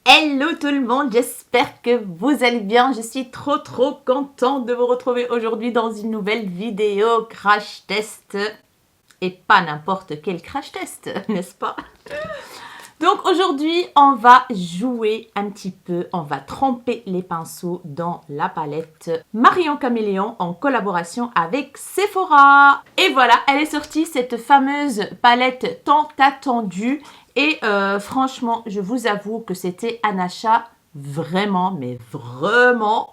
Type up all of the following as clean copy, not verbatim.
Hello tout le monde, j'espère que vous allez bien. Je suis trop contente de vous retrouver aujourd'hui dans une nouvelle vidéo crash test. Et pas n'importe quel crash test, n'est-ce pas? Donc aujourd'hui, on va jouer un petit peu, on va tremper les pinceaux dans la palette Marion Caméléon en collaboration avec Sephora. Et voilà, elle est sortie, cette fameuse palette tant attendue. Et franchement, je vous avoue que c'était un achat vraiment, mais vraiment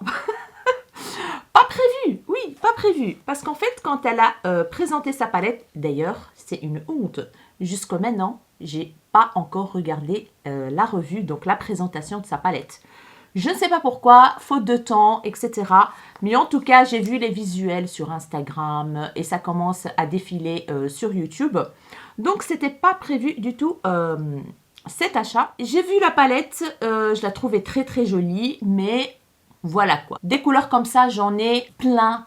pas prévu. Oui, pas prévu. Parce qu'en fait, quand elle a présenté sa palette, d'ailleurs, c'est une honte. Jusqu'à maintenant, j'ai pas encore regardé la revue, donc la présentation de sa palette. Je ne sais pas pourquoi, faute de temps, etc. Mais en tout cas, j'ai vu les visuels sur Instagram et ça commence à défiler sur YouTube. Donc, c'était pas prévu du tout cet achat. J'ai vu la palette, je la trouvais très jolie, mais voilà quoi. Des couleurs comme ça, j'en ai plein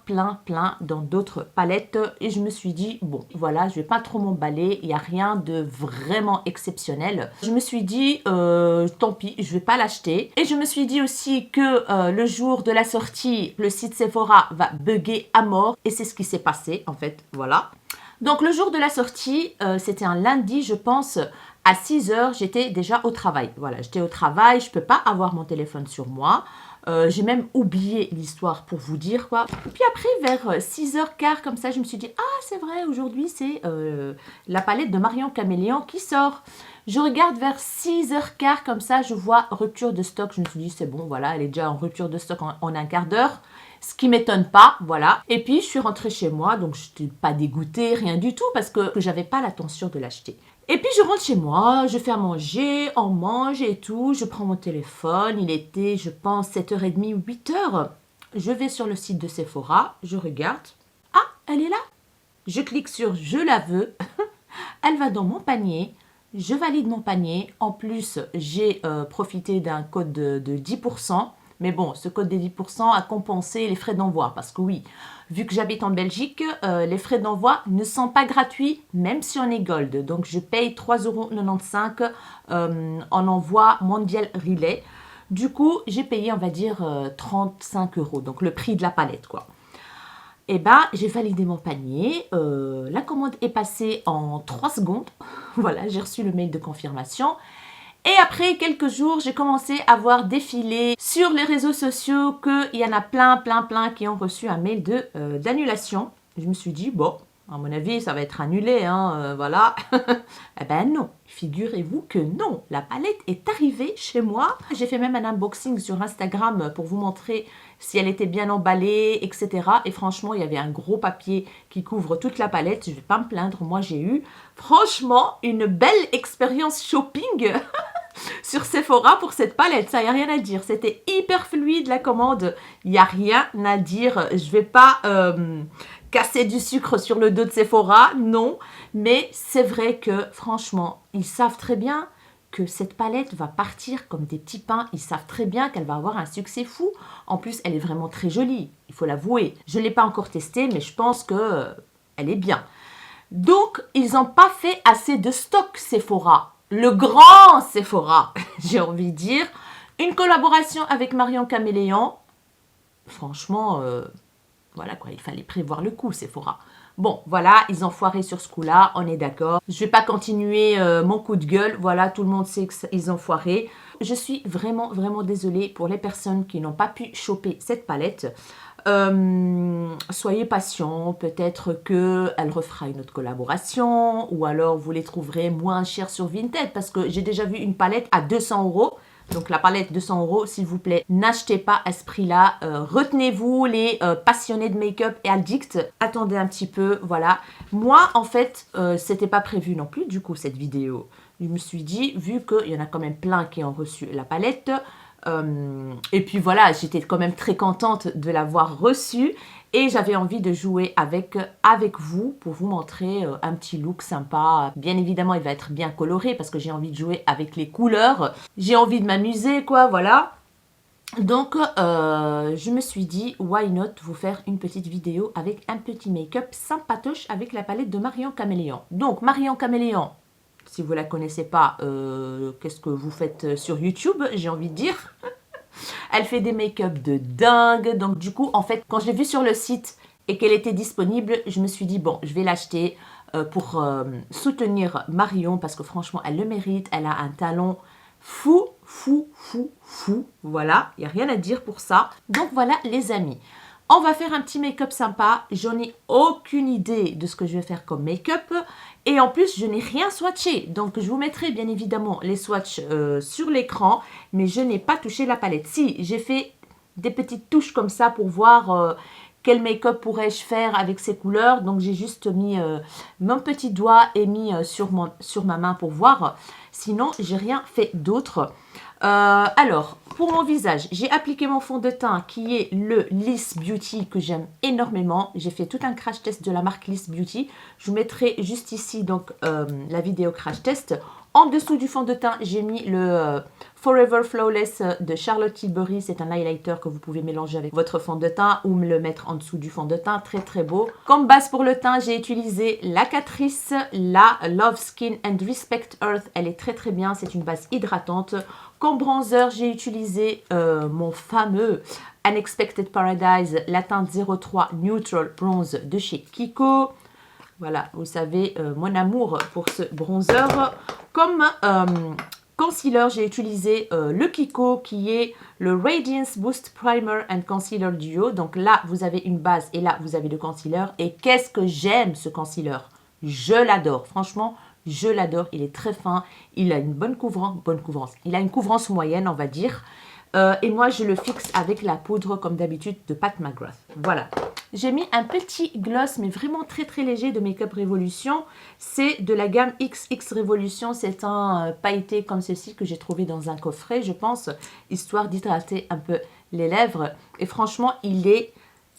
dans d'autres palettes. Et je me suis dit, bon, voilà, je vais pas trop m'emballer. Il n'y a rien de vraiment exceptionnel. Je me suis dit, tant pis, je vais pas l'acheter. Et je me suis dit aussi que le jour de la sortie, le site Sephora va bugger à mort. Et c'est ce qui s'est passé, en fait, voilà. Donc, le jour de la sortie, c'était un lundi, je pense. À 6 h, j'étais déjà au travail. Voilà, j'étais au travail, je peux pas avoir mon téléphone sur moi. J'ai même oublié l'histoire pour vous dire quoi. Puis après, vers 6h15, comme ça, je me suis dit, ah, c'est vrai, aujourd'hui, c'est la palette de Marion Caméléon qui sort. Je regarde vers 6h15, comme ça, je vois rupture de stock. Je me suis dit, c'est bon, voilà, elle est déjà en rupture de stock en un quart d'heure. Ce qui m'étonne pas, voilà. Et puis, je suis rentrée chez moi, donc je n'étais pas dégoûtée, rien du tout, parce que j'avais pas l'intention de l'acheter. Et puis, je rentre chez moi, je fais à manger, on mange et tout. Je prends mon téléphone, il était, je pense, 7h30, 8h. Je vais sur le site de Sephora, je regarde. Ah, elle est là. Je clique sur « Je la veux ». Elle va dans mon panier. Je valide mon panier. En plus, j'ai profité d'un code de 10%. Mais bon, ce code de 10% a compensé les frais d'envoi. Parce que oui, vu que j'habite en Belgique, les frais d'envoi ne sont pas gratuits, même si on est gold. Donc, je paye 3,95 € en envoi mondial relay. Du coup, j'ai payé, on va dire, 35 €. Donc, le prix de la palette, quoi. Eh ben, j'ai validé mon panier. La commande est passée en 3 secondes. Voilà, j'ai reçu le mail de confirmation. Et après quelques jours, j'ai commencé à voir défiler sur les réseaux sociaux qu'il y en a plein qui ont reçu un mail d'annulation. Je me suis dit, bon, à mon avis, ça va être annulé, hein, voilà. Eh ben non, figurez-vous que non, la palette est arrivée chez moi. J'ai fait même un unboxing sur Instagram pour vous montrer si elle était bien emballée, etc. Et franchement, il y avait un gros papier qui couvre toute la palette. Je ne vais pas me plaindre, moi j'ai eu franchement une belle expérience shopping sur Sephora pour cette palette, ça, il n'y a rien à dire. C'était hyper fluide la commande, il n'y a rien à dire. Je ne vais pas casser du sucre sur le dos de Sephora, non. Mais c'est vrai que franchement, ils savent très bien que cette palette va partir comme des petits pains. Ils savent très bien qu'elle va avoir un succès fou. En plus, elle est vraiment très jolie, il faut l'avouer. Je ne l'ai pas encore testée, mais je pense que elle est bien. Donc, ils n'ont pas fait assez de stock Sephora. Le grand Sephora, j'ai envie de dire. Une collaboration avec Marion Caméléon. Franchement, voilà quoi, il fallait prévoir le coup Sephora. Bon, voilà, ils ont foiré sur ce coup-là, on est d'accord. Je ne vais pas continuer mon coup de gueule. Voilà, tout le monde sait qu'ils ont foiré. Je suis vraiment désolée pour les personnes qui n'ont pas pu choper cette palette. Soyez patients, peut-être qu'elle refera une autre collaboration ou alors vous les trouverez moins chères sur Vinted parce que j'ai déjà vu une palette à 200 €. Donc la palette 200 €, s'il vous plaît, n'achetez pas à ce prix-là. Retenez-vous les passionnés de make-up et addicts. Attendez un petit peu, voilà. Moi, en fait, c'était pas prévu non plus, du coup, cette vidéo. Je me suis dit, vu qu'il y en a quand même plein qui ont reçu la palette, et puis voilà, j'étais quand même très contente de l'avoir reçue et j'avais envie de jouer avec vous pour vous montrer un petit look sympa. Bien évidemment, il va être bien coloré parce que j'ai envie de jouer avec les couleurs. J'ai envie de m'amuser, quoi, voilà. Donc, je me suis dit, why not vous faire une petite vidéo avec un petit make-up sympatoche avec la palette de Marion Caméléon. Donc, Marion Caméléon, si vous la connaissez pas, qu'est-ce que vous faites sur YouTube, j'ai envie de dire. Elle fait des make-up de dingue. Donc du coup, en fait, quand je l'ai vue sur le site et qu'elle était disponible, je me suis dit, bon, je vais l'acheter pour soutenir Marion parce que franchement, elle le mérite. Elle a un talent fou, fou, fou, fou. Voilà, il n'y a rien à dire pour ça. Donc voilà, les amis. On va faire un petit make-up sympa. J'en ai aucune idée de ce que je vais faire comme make-up. Et en plus, je n'ai rien swatché. Donc, je vous mettrai bien évidemment les swatchs sur l'écran. Mais je n'ai pas touché la palette. Si, j'ai fait des petites touches comme ça pour voir quel make-up pourrais-je faire avec ces couleurs. Donc, j'ai juste mis mon petit doigt et mis sur ma main pour voir. Sinon, j'ai rien fait d'autre. Alors, pour mon visage, j'ai appliqué mon fond de teint qui est le Liss Beauty que j'aime énormément. J'ai fait tout un crash test de la marque Liss Beauty. Je vous mettrai juste ici donc la vidéo crash test. En dessous du fond de teint, j'ai mis le Forever Flawless de Charlotte Tilbury. C'est un highlighter que vous pouvez mélanger avec votre fond de teint ou me le mettre en dessous du fond de teint. Très très beau. Comme base pour le teint, j'ai utilisé la Catrice, la Love Skin and Respect Earth. Elle est très très bien. C'est une base hydratante. Comme bronzer, j'ai utilisé mon fameux Unexpected Paradise, la teinte 03 Neutral Bronze de chez Kiko. Voilà, vous savez, mon amour pour ce bronzer. Comme concealer, j'ai utilisé le Kiko qui est le Radiance Boost Primer and Concealer Duo. Donc là, vous avez une base et là, vous avez le concealer. Et qu'est-ce que j'aime ce concealer! Je l'adore, franchement. Je l'adore, il est très fin, il a une bonne couvrance, il a une couvrance moyenne on va dire. Et moi je le fixe avec la poudre comme d'habitude de Pat McGrath. Voilà, j'ai mis un petit gloss mais vraiment très très léger de Makeup Revolution. C'est de la gamme XX Revolution, c'est un pailleté comme ceci que j'ai trouvé dans un coffret je pense, histoire d'hydrater un peu les lèvres. Et franchement il est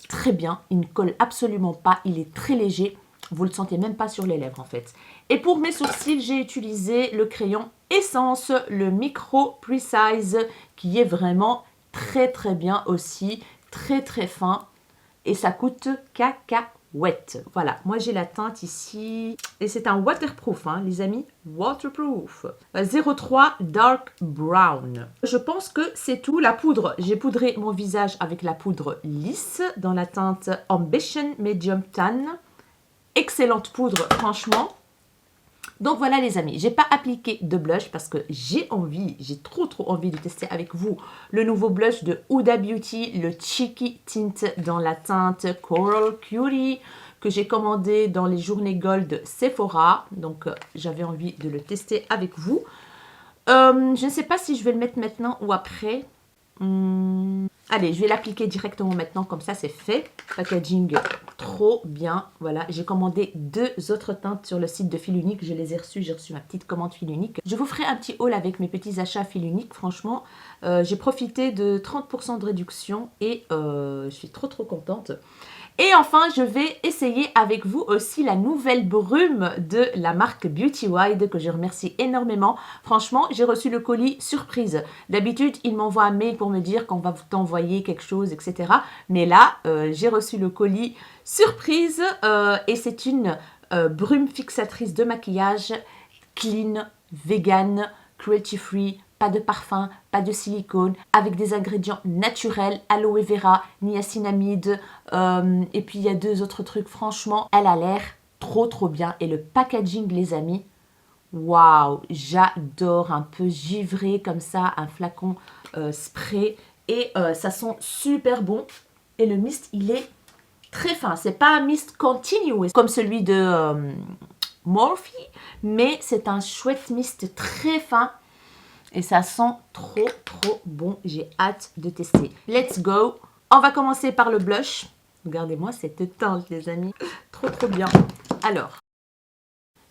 très bien, il ne colle absolument pas, il est très léger. Vous ne le sentez même pas sur les lèvres en fait. Et pour mes sourcils, j'ai utilisé le crayon Essence, le Micro Precise, qui est vraiment très très bien aussi, très très fin. Et ça coûte cacahuète. Voilà, moi j'ai la teinte ici. Et c'est un waterproof, hein, les amis. Waterproof. 03 Dark Brown. Je pense que c'est tout. La poudre, j'ai poudré mon visage avec la poudre lisse dans la teinte Ambition Medium Tan. Excellente poudre, franchement. Donc voilà les amis, j'ai pas appliqué de blush parce que j'ai trop envie de tester avec vous le nouveau blush de Huda Beauty, le Cheeky Tint dans la teinte Coral Cutie que j'ai commandé dans les journées Gold Sephora. Donc j'avais envie de le tester avec vous. Je ne sais pas si je vais le mettre maintenant ou après. Allez, je vais l'appliquer directement maintenant, comme ça c'est fait. Packaging trop bien. Voilà, j'ai commandé 2 autres teintes sur le site de Fil Unique. Je les ai reçues, j'ai reçu ma petite commande Fil Unique. Je vous ferai un petit haul avec mes petits achats Fil Unique. Franchement, j'ai profité de 30% de réduction et je suis trop contente. Et enfin, je vais essayer avec vous aussi la nouvelle brume de la marque Beauty Wide que je remercie énormément. Franchement, j'ai reçu le colis surprise. D'habitude, ils m'envoient un mail pour me dire qu'on va vous t'envoyer quelque chose, etc. Mais là, j'ai reçu le colis surprise et c'est une brume fixatrice de maquillage clean, vegan, cruelty free, pas de parfum, pas de silicone, avec des ingrédients naturels, aloe vera, niacinamide, et puis il y a 2 autres trucs. Franchement, elle a l'air trop bien. Et le packaging, les amis, waouh, j'adore, un peu givré comme ça, un flacon spray, et ça sent super bon. Et le mist, il est très fin. C'est pas un mist continuous comme celui de Morphe, mais c'est un chouette mist très fin. Et ça sent trop bon. J'ai hâte de tester. Let's go. On va commencer par le blush. Regardez-moi cette teinte, les amis. Trop bien. Alors,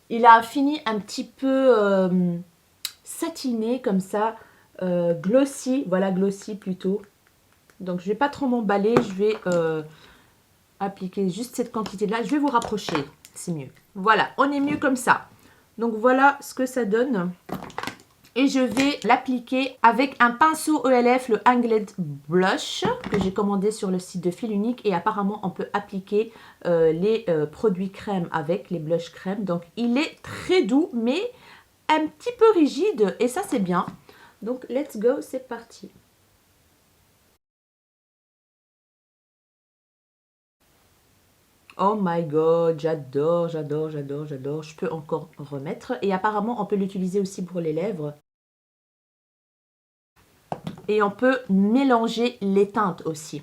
il a fini un petit peu satiné comme ça. Glossy. Voilà, glossy plutôt. Donc, je ne vais pas trop m'emballer. Je vais appliquer juste cette quantité-là. Je vais vous rapprocher. C'est mieux. Voilà, on est mieux comme ça. Donc, voilà ce que ça donne. Et je vais l'appliquer avec un pinceau ELF, le Angled Blush, que j'ai commandé sur le site de Fil Unique. Et apparemment, on peut appliquer les produits crème avec, les blushs crème. Donc, il est très doux, mais un petit peu rigide et ça c'est bien. Donc let's go, c'est parti. Oh my god, j'adore, j'adore, j'adore, j'adore. Je peux encore remettre. Et apparemment, on peut l'utiliser aussi pour les lèvres. Et on peut mélanger les teintes aussi.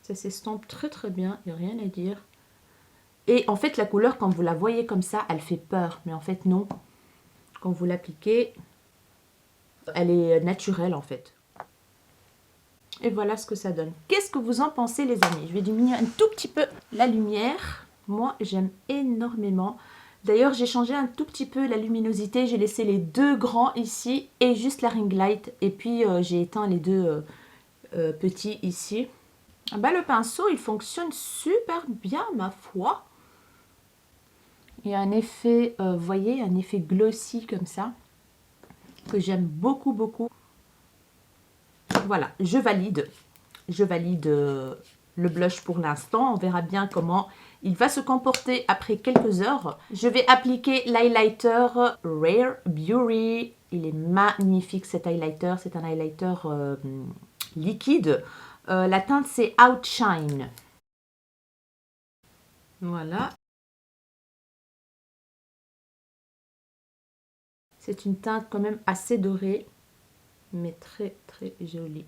Ça s'estompe très très bien, il n'y a rien à dire. Et en fait, la couleur, quand vous la voyez comme ça, elle fait peur. Mais en fait, non. Quand vous l'appliquez, elle est naturelle en fait. Et voilà ce que ça donne. Qu'est-ce que vous en pensez les amis? Je vais diminuer un tout petit peu la lumière. Moi, j'aime énormément. D'ailleurs, j'ai changé un tout petit peu la luminosité. J'ai laissé les deux grands ici et juste la ring light. Et puis, j'ai éteint les deux petits ici. Ah bah, le pinceau, il fonctionne super bien, ma foi. Il y a un effet, vous voyez, un effet glossy comme ça, que j'aime beaucoup, beaucoup. Voilà, je valide. Je valide le blush pour l'instant. On verra bien comment il va se comporter après quelques heures. Je vais appliquer l'highlighter Rare Beauty. Il est magnifique cet highlighter. C'est un highlighter liquide. La teinte c'est Outshine. Voilà. C'est une teinte quand même assez dorée, mais très très jolie.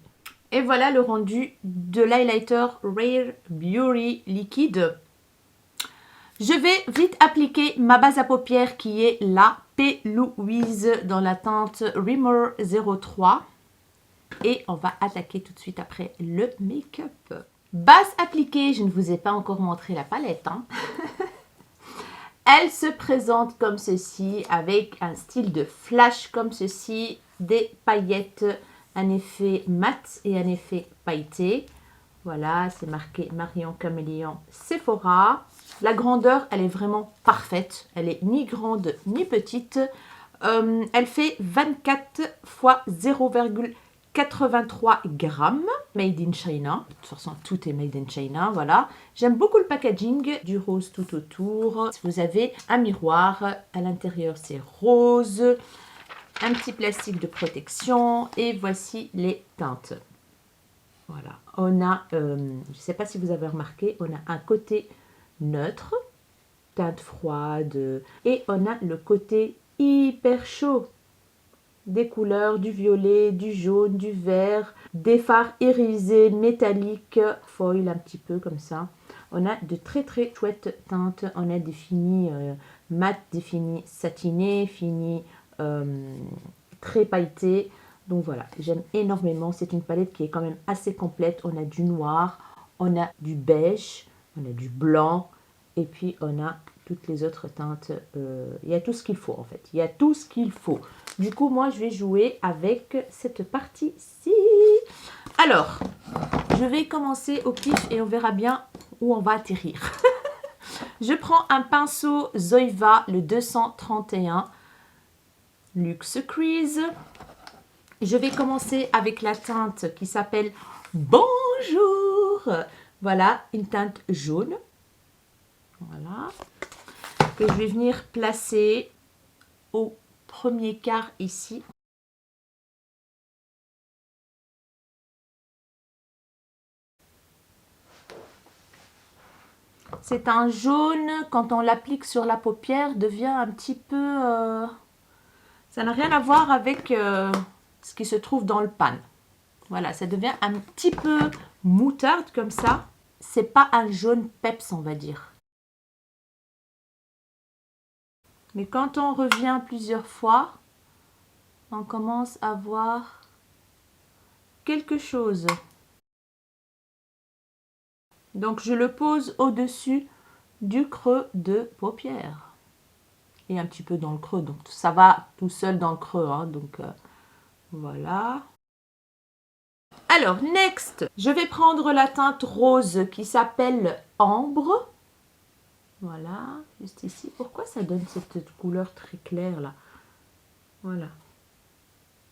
Et voilà le rendu de l'highlighter Rare Beauty liquide. Je vais vite appliquer ma base à paupières qui est la P. Louise dans la teinte Rimmer 03. Et on va attaquer tout de suite après le make-up. Base appliquée, je ne vous ai pas encore montré la palette. Hein. Elle se présente comme ceci, avec un style de flash comme ceci, des paillettes, un effet mat et un effet pailleté. Voilà, c'est marqué Marion Caméléon Sephora. La grandeur, elle est vraiment parfaite. Elle est ni grande ni petite. Elle fait 24 x 0,83 grammes. Made in China. De toute façon, tout est made in China. Voilà. J'aime beaucoup le packaging. Du rose tout autour. Vous avez un miroir. À l'intérieur, c'est rose. Un petit plastique de protection. Et voici les teintes. Voilà. On a, je ne sais pas si vous avez remarqué, on a un côté neutre, teinte froide. Et on a le côté hyper chaud. Des couleurs, du violet, du jaune, du vert, des fards irisés, métalliques, foil un petit peu comme ça. On a de très très chouettes teintes. On a des finis mat, des finis satinés, finis très pailletés. Donc voilà, j'aime énormément. C'est une palette qui est quand même assez complète. On a du noir, on a du beige, on a du blanc. Et puis on a toutes les autres teintes. Il y a tout ce qu'il faut en fait. Il y a tout ce qu'il faut. Du coup, moi, je vais jouer avec cette partie-ci. Alors, je vais commencer au pif et on verra bien où on va atterrir. Je prends un pinceau Zoeva, le 231 Luxe Crease. Je vais commencer avec la teinte qui s'appelle Bonjour. Voilà, une teinte jaune. Voilà. Que je vais venir placer au premier quart ici. C'est un jaune, quand on l'applique sur la paupière, devient un petit peu... ça n'a rien à voir avec ce qui se trouve dans le pan. Voilà, ça devient un petit peu moutarde comme ça. C'est pas un jaune peps, on va dire. Mais quand on revient plusieurs fois, on commence à voir quelque chose. Donc, je le pose au-dessus du creux de paupière. Et un petit peu dans le creux. Donc, ça va tout seul dans le creux. Hein, donc, voilà. Alors, next, je vais prendre la teinte rose qui s'appelle Ambre. Voilà, juste ici. Pourquoi ça donne cette couleur très claire là? Voilà.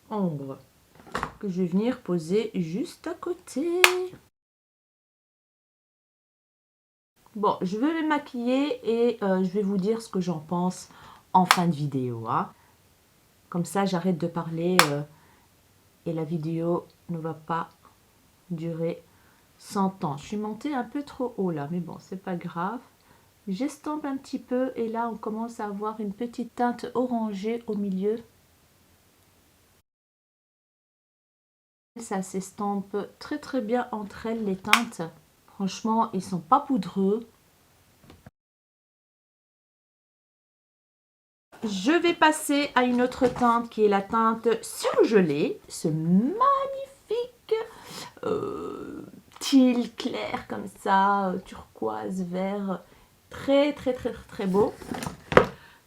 Ambre. Que je vais venir poser juste à côté. Bon, je vais me maquiller et je vais vous dire ce que j'en pense en fin de vidéo. Hein. Comme ça, j'arrête de parler et la vidéo ne va pas durer 100 ans. Je suis montée un peu trop haut là, mais bon, c'est pas grave. J'estompe un petit peu et là, on commence à avoir une petite teinte orangée au milieu. Ça s'estompe très très bien entre elles, les teintes. Franchement, ils sont pas poudreux. Je vais passer à une autre teinte qui est la teinte surgelée. Ce magnifique teal clair comme ça, turquoise, vert. Très très très très beau.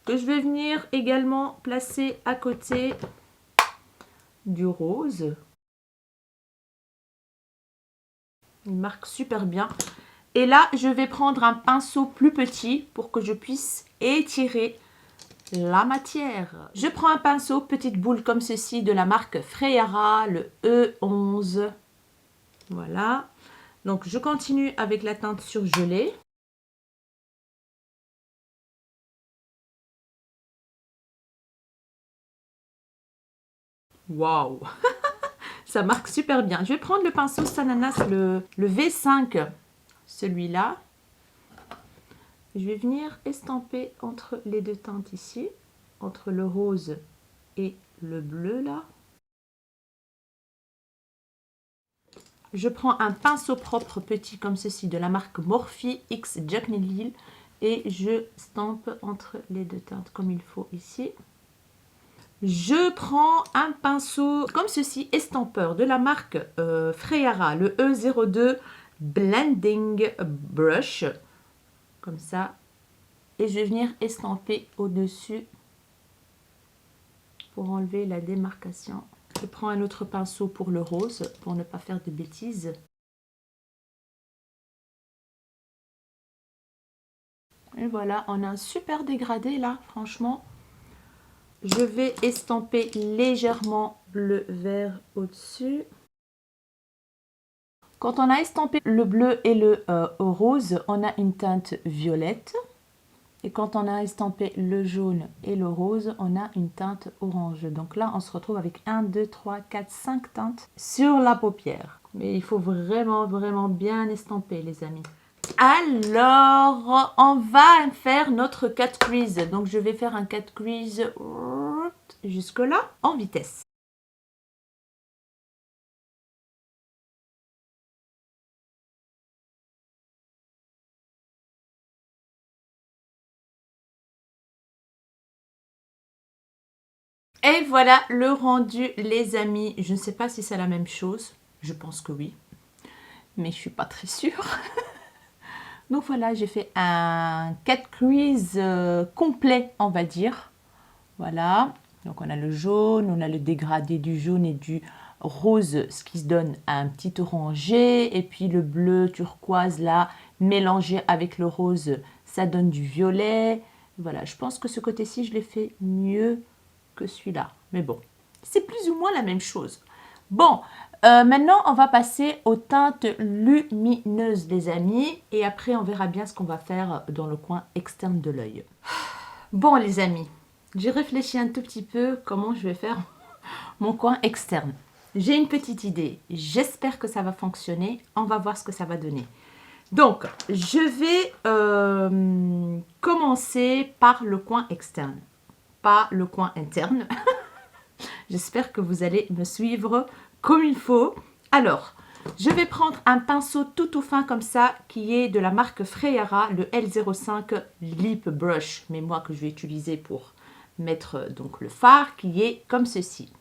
Que je vais venir également placer à côté du rose. Il marque super bien. Et là, je vais prendre un pinceau plus petit pour que je puisse étirer la matière. Je prends un pinceau, petite boule comme ceci de la marque Freara, le E11. Voilà. Donc, je continue avec la teinte surgelée. Waouh! Ça marque super bien. Je vais prendre le pinceau Sananas, le V5, celui-là. Je vais venir estamper entre les deux teintes ici, entre le rose et le bleu là. Je prends un pinceau propre petit comme ceci de la marque Morphe X Jack Lille et je stampe entre les deux teintes comme il faut ici. Je prends un pinceau comme ceci, estampeur de la marque Freara, le E02 Blending Brush, comme ça. Et je vais venir estamper au-dessus pour enlever la démarcation. Je prends un autre pinceau pour le rose, pour ne pas faire de bêtises. Et voilà, on a un super dégradé là, franchement. Je vais estamper légèrement le vert au-dessus. Quand on a estampé le bleu et le rose, on a une teinte violette. Et quand on a estampé le jaune et le rose, on a une teinte orange. Donc là, on se retrouve avec 1, 2, 3, 4, 5 teintes sur la paupière. Mais il faut vraiment, vraiment bien estamper, les amis. Alors, on va faire notre cut crease. Donc, je vais faire un cut crease jusque là en vitesse. Et voilà le rendu, les amis. Je ne sais pas si c'est la même chose. Je pense que oui. Mais je ne suis pas très sûre. Donc voilà, j'ai fait un cut crease complet, on va dire. Voilà. Donc on a le jaune, on a le dégradé du jaune et du rose, ce qui se donne un petit orangé. Et puis le bleu turquoise là, mélangé avec le rose, ça donne du violet. Voilà, je pense que ce côté-ci, je l'ai fait mieux que celui-là. Mais bon, c'est plus ou moins la même chose. Bon, maintenant, on va passer aux teintes lumineuses, les amis. Et après, on verra bien ce qu'on va faire dans le coin externe de l'œil. Bon, les amis, j'ai réfléchi un tout petit peu comment je vais faire mon coin externe. J'ai une petite idée. J'espère que ça va fonctionner. On va voir ce que ça va donner. Donc, je vais commencer par le coin externe, pas le coin interne. J'espère que vous allez me suivre comme il faut. Alors, je vais prendre un pinceau tout fin comme ça, qui est de la marque Freara, le L05 Lip Brush, mais moi que je vais utiliser pour mettre donc le fard, qui est comme ceci.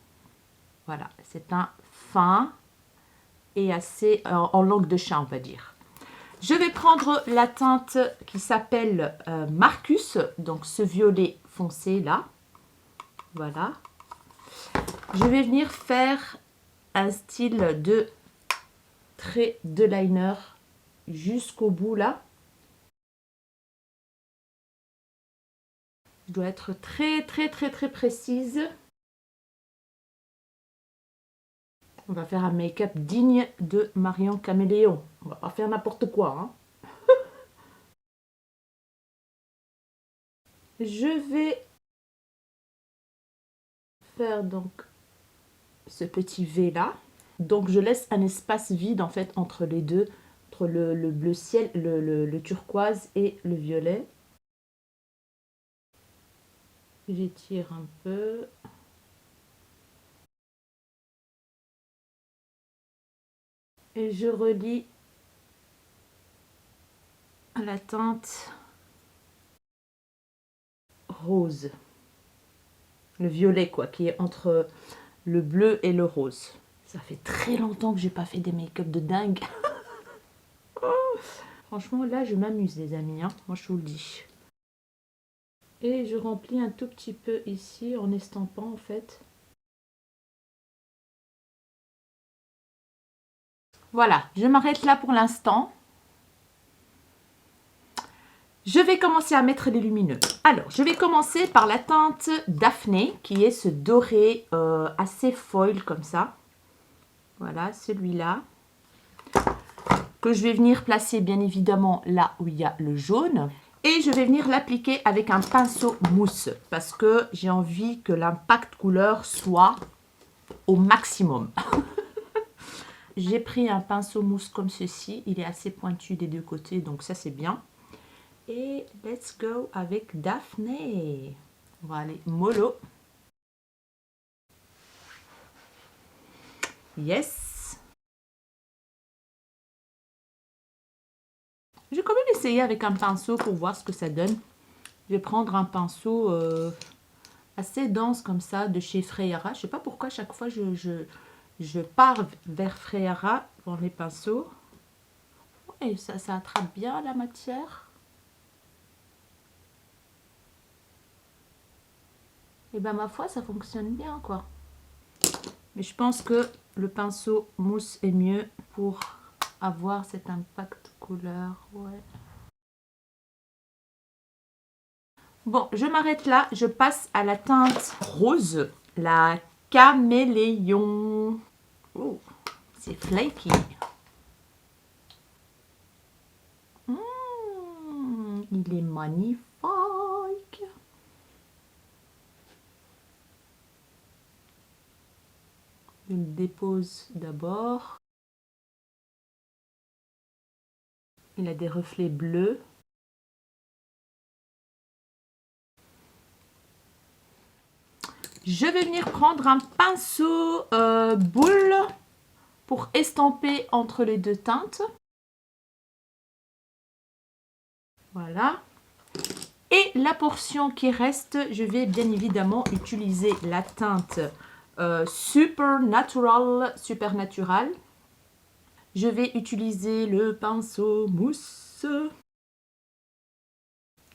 Voilà, c'est un fin et assez en langue de chat, on va dire. Je vais prendre la teinte qui s'appelle Marcus, donc ce violet foncé là. Voilà. Je vais venir faire un style de trait de liner jusqu'au bout là. Je dois être très précise. On va faire un make-up digne de Marion Caméléon. On va pas faire n'importe quoi. Hein. Je vais faire donc ce petit V là. Donc je laisse un espace vide en fait entre les deux, entre le bleu ciel, le turquoise et le violet. J'étire un peu. Et je relie à la teinte rose. Le violet quoi, qui est entre le bleu et le rose. Ça fait très longtemps que j'ai pas fait des make-up de dingue. Franchement, là, je m'amuse, les amis. Hein. Moi, je vous le dis. Et je remplis un tout petit peu ici en estampant, en fait. Voilà, je m'arrête là pour l'instant. Je vais commencer à mettre les lumineux. Alors, je vais commencer par la teinte Daphné, qui est ce doré assez foil comme ça. Voilà, celui-là. Que je vais venir placer bien évidemment là où il y a le jaune. Et je vais venir l'appliquer avec un pinceau mousse parce que j'ai envie que l'impact couleur soit au maximum. J'ai pris un pinceau mousse comme ceci. Il est assez pointu des deux côtés, donc ça c'est bien. Et let's go avec Daphné. On va aller mollo. Yes. Je vais quand même essayer avec un pinceau pour voir ce que ça donne. Je vais prendre un pinceau assez dense comme ça de chez Freya. Je ne sais pas pourquoi chaque fois je pars vers Freya dans les pinceaux. Et ça attrape bien la matière. Et ben ma foi, ça fonctionne bien quoi. Mais je pense que le pinceau mousse est mieux pour avoir cet impact couleur. Ouais. Bon, je m'arrête là. Je passe à la teinte rose, la caméléon. Oh, c'est flaky. Il est magnifique. Je le dépose d'abord. Il a des reflets bleus. Je vais venir prendre un pinceau boule pour estamper entre les deux teintes. Voilà. Et la portion qui reste, je vais bien évidemment utiliser la teinte Supernatural. Je vais utiliser le pinceau mousse.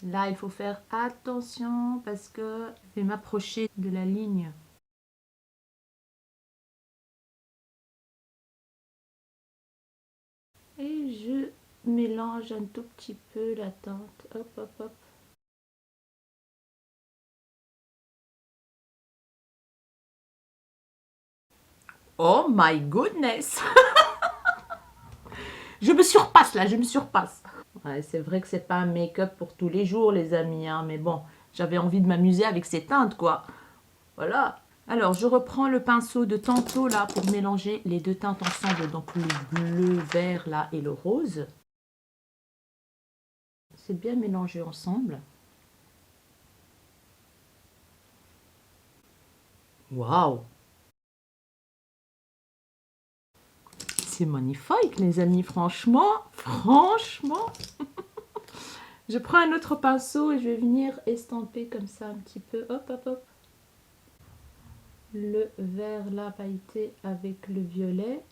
Là, il faut faire attention parce que je vais m'approcher de la ligne. Et je mélange un tout petit peu la teinte. Hop, hop, hop. Oh my goodness! Je me surpasse là, je me surpasse. Ouais, c'est vrai que c'est pas un make-up pour tous les jours, les amis, hein, mais bon, j'avais envie de m'amuser avec ces teintes, quoi. Voilà. Alors, je reprends le pinceau de tantôt, là, pour mélanger les deux teintes ensemble, donc le bleu, vert, là, et le rose. C'est bien mélangé ensemble. Waouh! C'est magnifique, les amis, franchement. Je prends un autre pinceau et je vais venir estamper comme ça un petit peu. Hop, hop, hop. Le vert là pailleté avec le violet.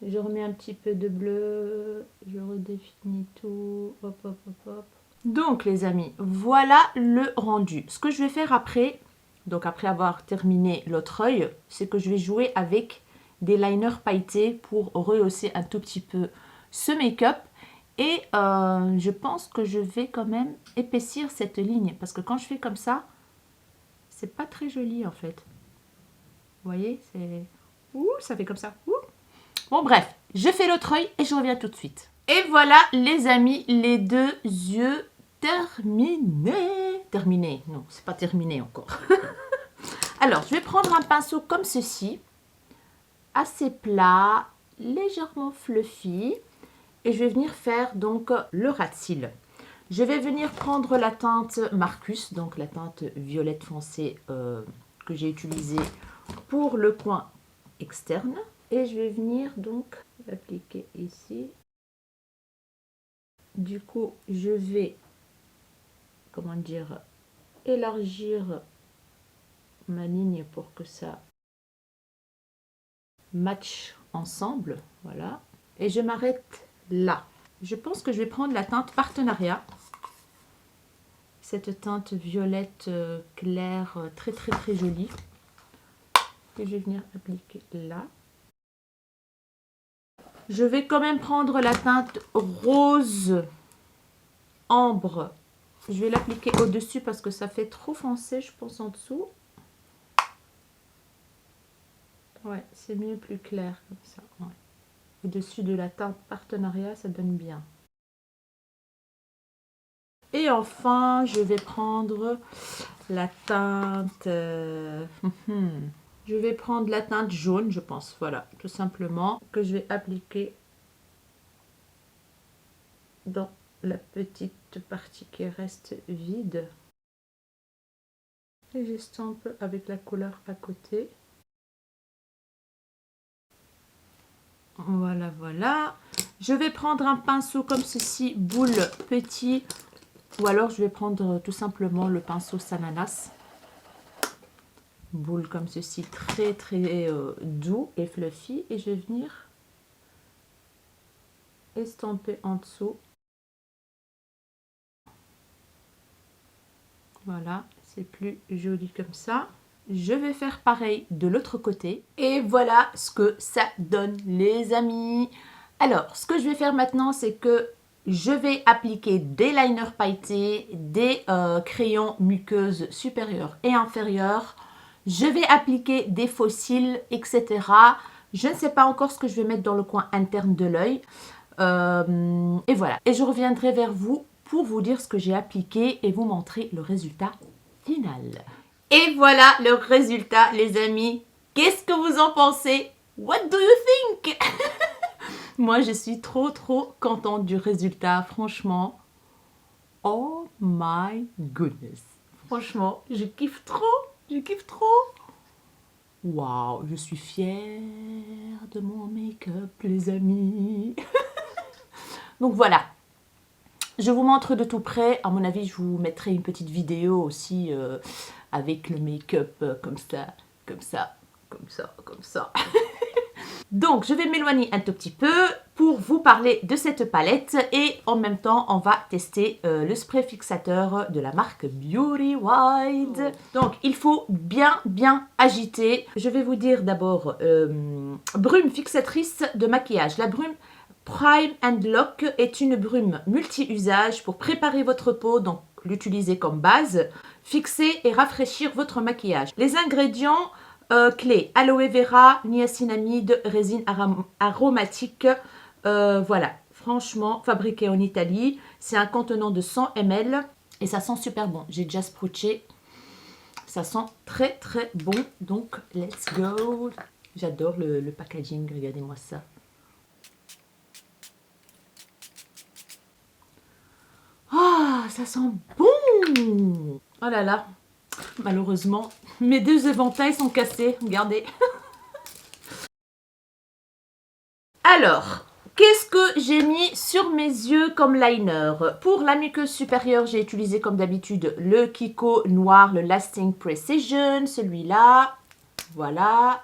Je remets un petit peu de bleu. Je redéfinis tout. Hop, hop, hop, hop. Donc, les amis, voilà le rendu. Ce que je vais faire après, donc après avoir terminé l'autre œil, c'est que je vais jouer avec des liners pailletés pour rehausser un tout petit peu ce make-up. Et je pense que je vais quand même épaissir cette ligne. Parce que quand je fais comme ça, c'est pas très joli en fait. Vous voyez, c'est... Ouh, ça fait comme ça. Ouh. Bon, bref, je fais l'autre œil et je reviens tout de suite. Et voilà, les amis, les deux yeux terminés. Terminés, non, c'est pas terminé encore. Alors, je vais prendre un pinceau comme ceci, assez plat, légèrement fluffy. Et je vais venir faire donc le ras de cils. Je vais venir prendre la teinte Marcus, donc la teinte violette foncée que j'ai utilisée pour le coin externe. Et je vais venir donc l'appliquer ici. Du coup, je vais, comment dire, élargir ma ligne pour que ça match ensemble. Voilà. Et je m'arrête là. Je pense que je vais prendre la teinte Partenariat. Cette teinte violette claire, très très très jolie. Que je vais venir appliquer là. Je vais quand même prendre la teinte rose ambre. Je vais l'appliquer au-dessus parce que ça fait trop foncé, je pense, en dessous. Ouais, c'est mieux plus clair comme ça. Ouais. Au-dessus de la teinte Partenariat, ça donne bien. Et enfin, je vais prendre la teinte... je vais prendre la teinte jaune, je pense. Voilà, tout simplement, que je vais appliquer dans la petite partie qui reste vide. Et j'estompe avec la couleur à côté. Voilà, voilà. Je vais prendre un pinceau comme ceci, boule petit. Ou alors je vais prendre tout simplement le pinceau Sananas. Boule comme ceci, très très doux et fluffy. Et je vais venir estomper en dessous. Voilà, c'est plus joli comme ça. Je vais faire pareil de l'autre côté. Et voilà ce que ça donne, les amis. Alors, ce que je vais faire maintenant, c'est que je vais appliquer des liners pailletés, des crayons muqueuses supérieures et inférieures. Je vais appliquer des faux cils, etc. Je ne sais pas encore ce que je vais mettre dans le coin interne de l'œil. Et voilà. Et je reviendrai vers vous pour vous dire ce que j'ai appliqué et vous montrer le résultat final. Et voilà le résultat, les amis. Qu'est-ce que vous en pensez? What do you think? Moi, je suis trop contente du résultat, franchement. Oh my goodness. Franchement, je kiffe trop. Je kiffe trop. Waouh, je suis fière de mon make-up, les amis. Donc voilà. Je vous montre de tout près. À mon avis, je vous mettrai une petite vidéo aussi avec le make-up comme ça, comme ça, comme ça, comme ça. Donc, je vais m'éloigner un tout petit peu pour vous parler de cette palette et en même temps, on va tester le spray fixateur de la marque Beauty Wide. Donc, il faut bien agiter. Je vais vous dire d'abord brume fixatrice de maquillage. La brume Prime and Lock est une brume multi-usage pour préparer votre peau, donc l'utiliser comme base, fixer et rafraîchir votre maquillage. Les ingrédients clés, aloe vera, niacinamide, résine aromatique, voilà, franchement, fabriqué en Italie. C'est un contenant de 100 ml et ça sent super bon. J'ai déjà sprouché, ça sent très bon, donc let's go. J'adore le packaging, regardez-moi ça. Ah, ça sent bon! Oh là là, malheureusement, mes deux éventails sont cassés, regardez. Alors, qu'est-ce que j'ai mis sur mes yeux comme liner? Pour la muqueuse supérieure, j'ai utilisé comme d'habitude le Kiko noir, le Lasting Precision, celui-là. Voilà.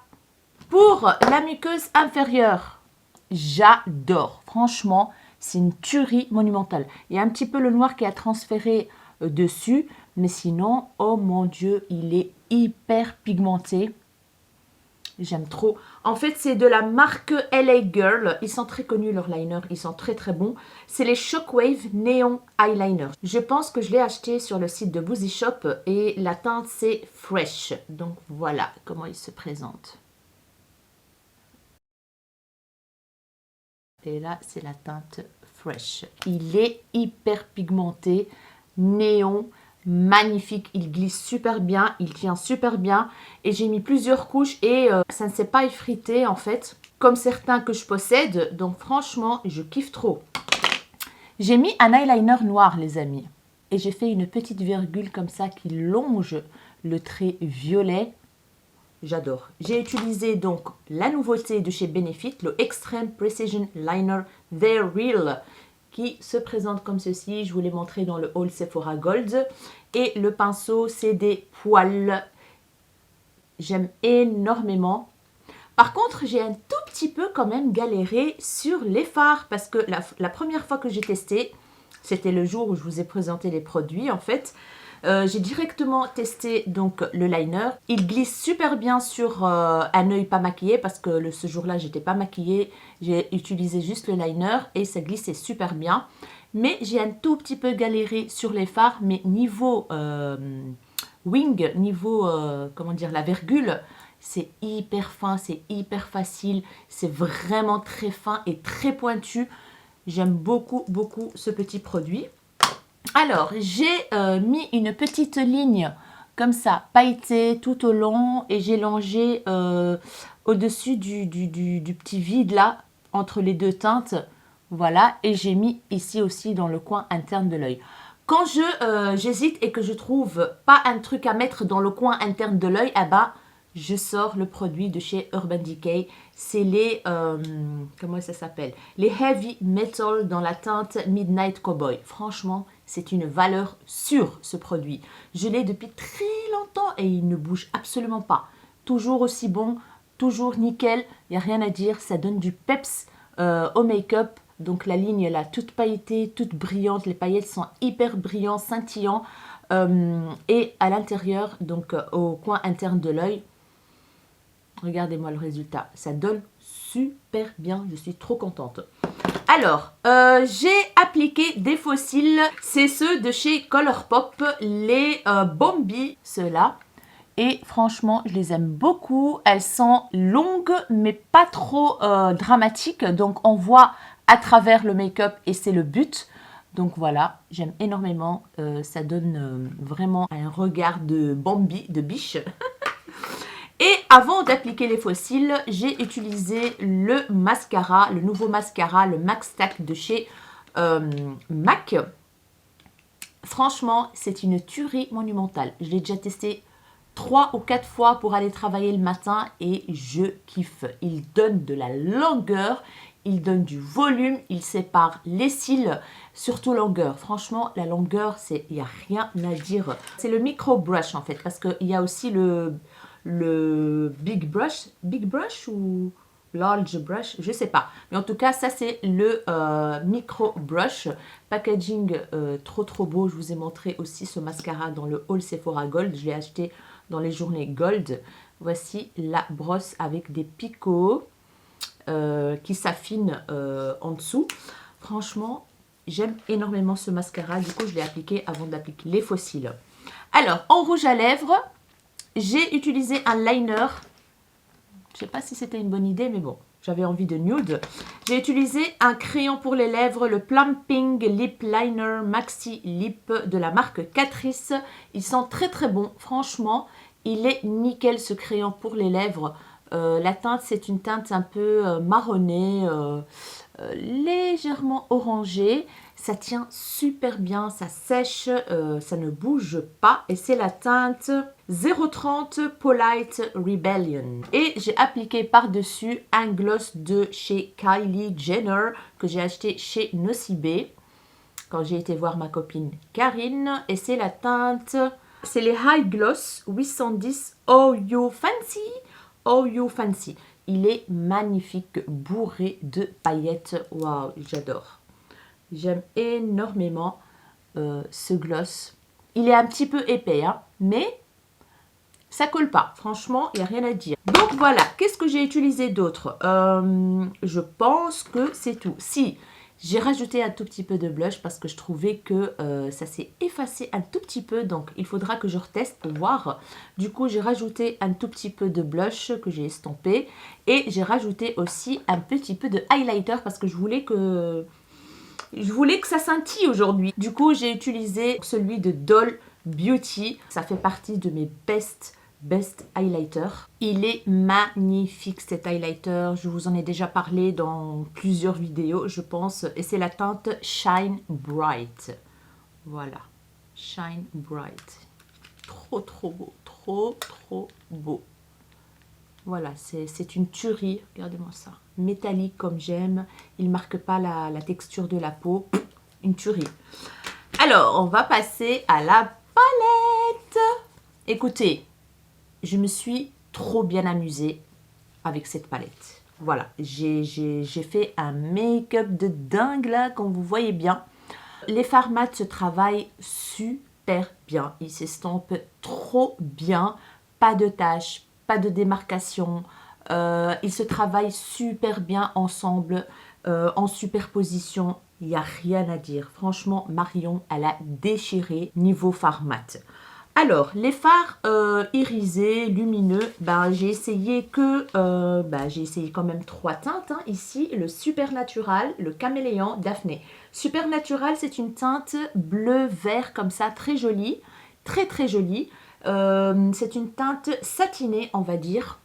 Pour la muqueuse inférieure, j'adore. Franchement, c'est une tuerie monumentale. Il y a un petit peu le noir qui a transféré dessus. Mais sinon, oh mon Dieu, il est hyper pigmenté. J'aime trop. En fait, c'est de la marque LA Girl. Ils sont très connus, leurs liners. Ils sont très bons. C'est les Shockwave Neon Eyeliner. Je pense que je l'ai acheté sur le site de Boozy Shop. Et la teinte, c'est Fresh. Donc, voilà comment il se présente. Et là, c'est la teinte Fresh. Il est hyper pigmenté, néon. magnifique, il glisse super bien, il tient super bien et j'ai mis plusieurs couches et ça ne s'est pas effrité en fait comme certains que je possède, donc franchement je kiffe trop. J'ai mis un eyeliner noir les amis et j'ai fait une petite virgule comme ça qui longe le trait violet. J'adore. J'ai utilisé donc la nouveauté de chez Benefit, le Extreme Precision Liner They're Real, qui se présente comme ceci. Je vous l'ai montré dans le haul Sephora Gold. Et le pinceau, c'est des poils. J'aime énormément. Par contre, j'ai un tout petit peu quand même galéré sur les fards parce que la première fois que j'ai testé, c'était le jour où je vous ai présenté les produits en fait. J'ai directement testé donc le liner. Il glisse super bien sur un œil pas maquillé parce que ce jour-là, j'étais pas maquillée. J'ai utilisé juste le liner et ça glissait super bien. Mais j'ai un tout petit peu galéré sur les fards, mais niveau wing, niveau, comment dire, la virgule, c'est hyper fin, c'est hyper facile. C'est vraiment très fin et très pointu. J'aime beaucoup, beaucoup ce petit produit. Alors, j'ai mis une petite ligne comme ça, pailletée tout au long et j'ai longé au-dessus du petit vide là, entre les deux teintes. Voilà, et j'ai mis ici aussi dans le coin interne de l'œil. Quand j'hésite et que je trouve pas un truc à mettre dans le coin interne de l'œil, eh ben, je sors le produit de chez Urban Decay. C'est les, comment ça s'appelle? Les Heavy Metal dans la teinte Midnight Cowboy. Franchement, c'est une valeur sûre ce produit. Je l'ai depuis très longtemps et il ne bouge absolument pas. Toujours aussi bon, toujours nickel, il n'y a rien à dire. Ça donne du peps au make-up. Donc la ligne là, toute pailletée, toute brillante. Les paillettes sont hyper brillantes, scintillants. Et à l'intérieur, donc au coin interne de l'œil, regardez-moi le résultat. Ça donne super bien. Je suis trop contente. Alors, j'ai appliqué des fossiles. C'est ceux de chez Colourpop, les Bombi, ceux-là. Et franchement, je les aime beaucoup. Elles sont longues, mais pas trop dramatiques. Donc, on voit à travers le make-up et c'est le but. Donc voilà, j'aime énormément. Ça donne vraiment un regard de Bambi, de biche. Et avant d'appliquer les fossiles, j'ai utilisé le mascara, le nouveau mascara, le Max Stack de chez MAC. Franchement, c'est une tuerie monumentale. Je l'ai déjà testé 3 ou 4 fois pour aller travailler le matin et je kiffe. Il donne de la longueur, il donne du volume, il sépare les cils, surtout longueur. Franchement, la longueur, il n'y a rien à dire. C'est le micro brush en fait, parce qu'il y a aussi le big brush ou large brush, je sais pas. Mais en tout cas, ça c'est le micro brush. Packaging trop beau. Je vous ai montré aussi ce mascara dans le haul Sephora Gold. Je l'ai acheté dans les journées Gold. Voici la brosse avec des picots qui s'affinent en dessous. Franchement, j'aime énormément ce mascara. Du coup, je l'ai appliqué avant d'appliquer les fossiles. Alors, en rouge à lèvres, j'ai utilisé un liner. Je ne sais pas si c'était une bonne idée, mais bon, j'avais envie de nude. J'ai utilisé un crayon pour les lèvres, le Plumping Lip Liner Maxi Lip de la marque Catrice. Ils sont très bons, franchement. Il est nickel ce crayon pour les lèvres. La teinte, c'est une teinte un peu marronnée, légèrement orangée. Ça tient super bien, ça sèche, ça ne bouge pas. Et c'est la teinte 030 Polite Rebellion. Et j'ai appliqué par-dessus un gloss de chez Kylie Jenner que j'ai acheté chez Nocibé quand j'ai été voir ma copine Karine. Et c'est la teinte, c'est les High Gloss 810 Oh You Fancy. Oh You Fancy. Il est magnifique, bourré de paillettes. Waouh, j'adore. J'aime énormément ce gloss. Il est un petit peu épais, hein, mais ça colle pas. Franchement, il n'y a rien à dire. Donc voilà, qu'est-ce que j'ai utilisé d'autre? Je pense que c'est tout. Si, j'ai rajouté un tout petit peu de blush parce que je trouvais que ça s'est effacé un tout petit peu. Donc, il faudra que je reteste pour voir. Du coup, j'ai rajouté un tout petit peu de blush que j'ai estompé. Et j'ai rajouté aussi un petit peu de highlighter parce que je voulais que ça scintille aujourd'hui. Du coup, j'ai utilisé celui de Doll Beauty. Ça fait partie de mes best highlighter. Il est magnifique cet highlighter. Je vous en ai déjà parlé dans plusieurs vidéos, je pense. Et c'est la teinte Shine Bright. Voilà. Shine Bright. Trop beau. Trop beau. Voilà, c'est une tuerie. Regardez-moi ça. Métallique comme j'aime. Il ne marque pas la texture de la peau. Une tuerie. Alors, on va passer à la palette. Écoutez, je me suis trop bien amusée avec cette palette. Voilà, j'ai fait un make-up de dingue là, comme vous voyez bien. Les fards mat se travaillent super bien. Ils s'estampent trop bien. Pas de taches, pas de démarcation. Ils se travaillent super bien ensemble, en superposition. Il n'y a rien à dire. Franchement, Marion, elle a déchiré niveau fard mat. Alors, les fards irisés, lumineux, j'ai essayé quand même 3 teintes. Ici, le Supernatural, le Caméléon, Daphné. Supernatural, c'est une teinte bleu-vert comme ça, très jolie. Très jolie. C'est une teinte satinée, on va dire.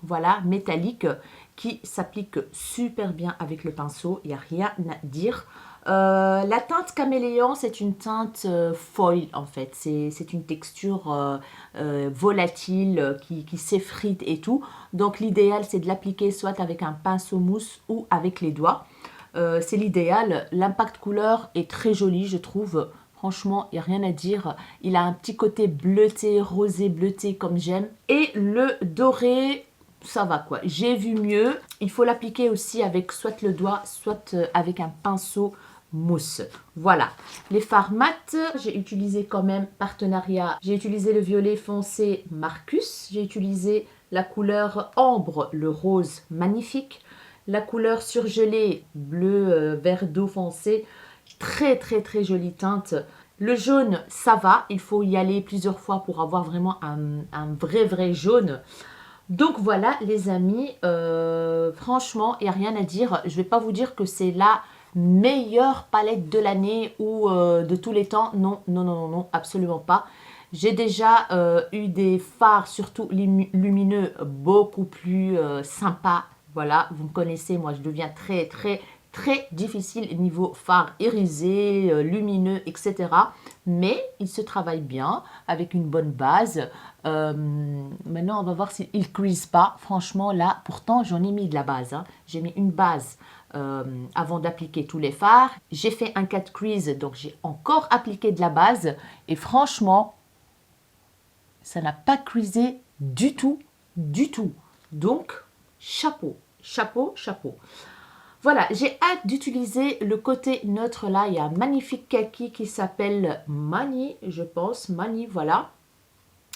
Voilà, métallique, qui s'applique super bien avec le pinceau. Il n'y a rien à dire. La teinte Caméléon, c'est une teinte foil en fait. C'est une texture volatile qui s'effrite et tout. Donc l'idéal, c'est de l'appliquer soit avec un pinceau mousse ou avec les doigts. C'est l'idéal. L'impact couleur est très joli, je trouve. Franchement, il n'y a rien à dire. Il a un petit côté bleuté, rosé bleuté comme j'aime. Et le doré, ça va quoi. J'ai vu mieux. Il faut l'appliquer aussi avec soit le doigt, soit avec un pinceau mousse. Voilà. Les fards mat, j'ai utilisé quand même partenariat. J'ai utilisé le violet foncé Marcus. J'ai utilisé la couleur ambre, le rose magnifique. La couleur surgelée, bleu vert d'eau foncé. Très jolie teinte. Le jaune, ça va. Il faut y aller plusieurs fois pour avoir vraiment un vrai jaune. Donc voilà les amis, franchement, il n'y a rien à dire. Je ne vais pas vous dire que c'est la meilleure palette de l'année ou de tous les temps. Non, absolument pas. J'ai déjà eu des fards, surtout lumineux, beaucoup plus sympas. Voilà, vous me connaissez, moi je deviens très difficile niveau fard irisé, lumineux, etc. Mais il se travaille bien avec une bonne base. Maintenant, on va voir s'il ne crease pas. Franchement, là, pourtant, j'en ai mis de la base. J'ai mis une base avant d'appliquer tous les fards. J'ai fait un cut crease, donc j'ai encore appliqué de la base. Et franchement, ça n'a pas creasé du tout. Donc, chapeau. Voilà, j'ai hâte d'utiliser le côté neutre là. Il y a un magnifique kaki qui s'appelle Mani, je pense. Mani, voilà.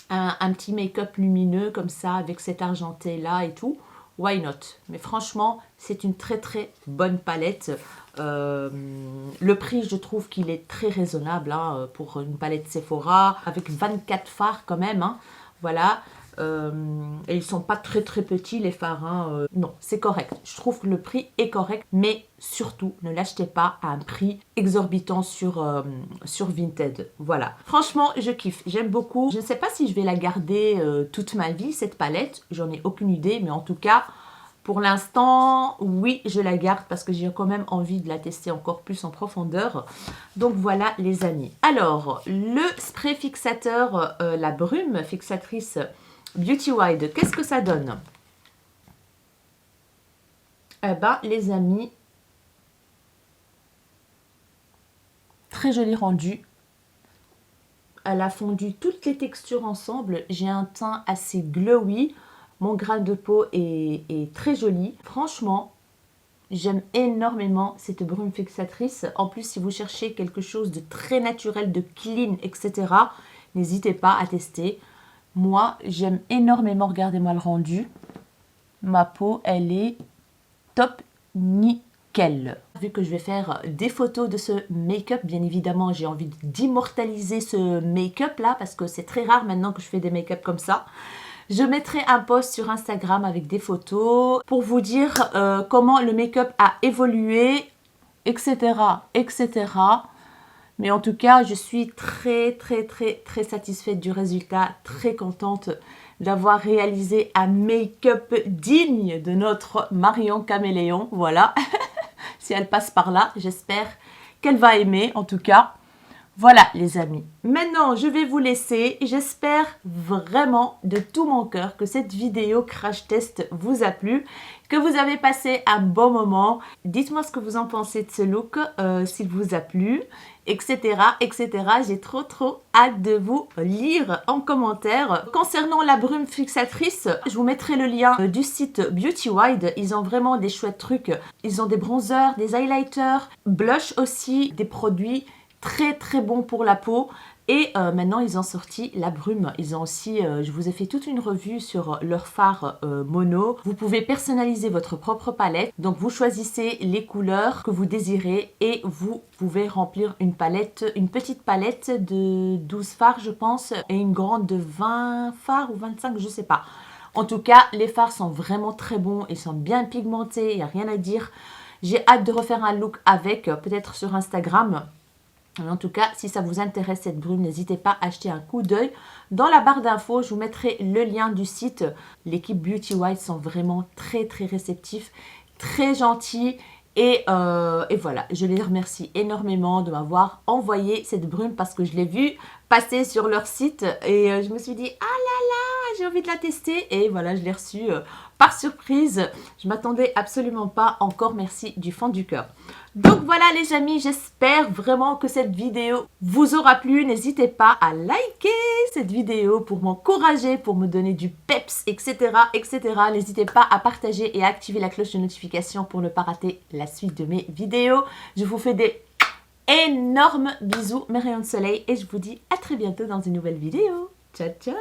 Un petit make-up lumineux comme ça avec cet argenté là et tout. Why not? Mais franchement, c'est une très bonne palette. Le prix, je trouve qu'il est très raisonnable pour une palette Sephora avec 24 fards quand même. Voilà. Et ils sont pas très petits les fards. Non, c'est correct. Je trouve que le prix est correct, mais surtout ne l'achetez pas à un prix exorbitant sur Vinted. Voilà. Franchement, je kiffe. J'aime beaucoup. Je ne sais pas si je vais la garder toute ma vie cette palette. J'en ai aucune idée, mais en tout cas, pour l'instant, oui, je la garde parce que j'ai quand même envie de la tester encore plus en profondeur. Donc voilà les amis. Alors, le spray fixateur, la brume fixatrice Beauty Wide, qu'est-ce que ça donne? Eh ben, les amis, très joli rendu. Elle a fondu toutes les textures ensemble. J'ai un teint assez glowy. Mon grain de peau est très joli. Franchement, j'aime énormément cette brume fixatrice. En plus, si vous cherchez quelque chose de très naturel, de clean, etc., n'hésitez pas à tester. Moi, j'aime énormément, regardez-moi le rendu. Ma peau, elle est top nickel. Vu que je vais faire des photos de ce make-up, bien évidemment, j'ai envie d'immortaliser ce make-up là, parce que c'est très rare maintenant que je fais des make-up comme ça. Je mettrai un post sur Instagram avec des photos pour vous dire comment le make-up a évolué, etc. Mais en tout cas, je suis très satisfaite du résultat, très contente d'avoir réalisé un make-up digne de notre Marion Caméléon. Voilà, si elle passe par là, j'espère qu'elle va aimer en tout cas. Voilà les amis, maintenant je vais vous laisser. J'espère vraiment de tout mon cœur que cette vidéo crash test vous a plu, que vous avez passé un bon moment. Dites-moi ce que vous en pensez de ce look, s'il vous a plu, etc. etc. J'ai trop hâte de vous lire en commentaire. Concernant la brume fixatrice, je vous mettrai le lien du site Beauty Wide. Ils ont vraiment des chouettes trucs. Ils ont des bronzers, des highlighters, blush aussi, des produits très bon pour la peau. Et maintenant ils ont sorti la brume. Ils ont aussi, je vous ai fait toute une revue sur leur fard mono. Vous pouvez personnaliser votre propre palette. Donc vous choisissez les couleurs que vous désirez et vous pouvez remplir une palette, une petite palette de 12 fards je pense, et une grande de 20 fards ou 25, je sais pas. En tout cas, les fards sont vraiment très bons, ils sont bien pigmentés, il n'y a rien à dire. J'ai hâte de refaire un look avec, peut-être sur Instagram. En tout cas, si ça vous intéresse cette brume, n'hésitez pas à jeter un coup d'œil. Dans la barre d'infos, je vous mettrai le lien du site. L'équipe Beauty Wide sont vraiment très réceptifs, très gentils. Et voilà, je les remercie énormément de m'avoir envoyé cette brume parce que je l'ai vue passer sur leur site. Et je me suis dit, ah là là, j'ai envie de la tester. Et voilà, je l'ai reçue par surprise. Je ne m'attendais absolument pas. Encore merci du fond du cœur. Donc voilà les amis, j'espère vraiment que cette vidéo vous aura plu. N'hésitez pas à liker cette vidéo pour m'encourager, pour me donner du peps, etc. etc. N'hésitez pas à partager et à activer la cloche de notification pour ne pas rater la suite de mes vidéos. Je vous fais des énormes bisous, mes rayons de soleil, et je vous dis à très bientôt dans une nouvelle vidéo. Ciao, ciao!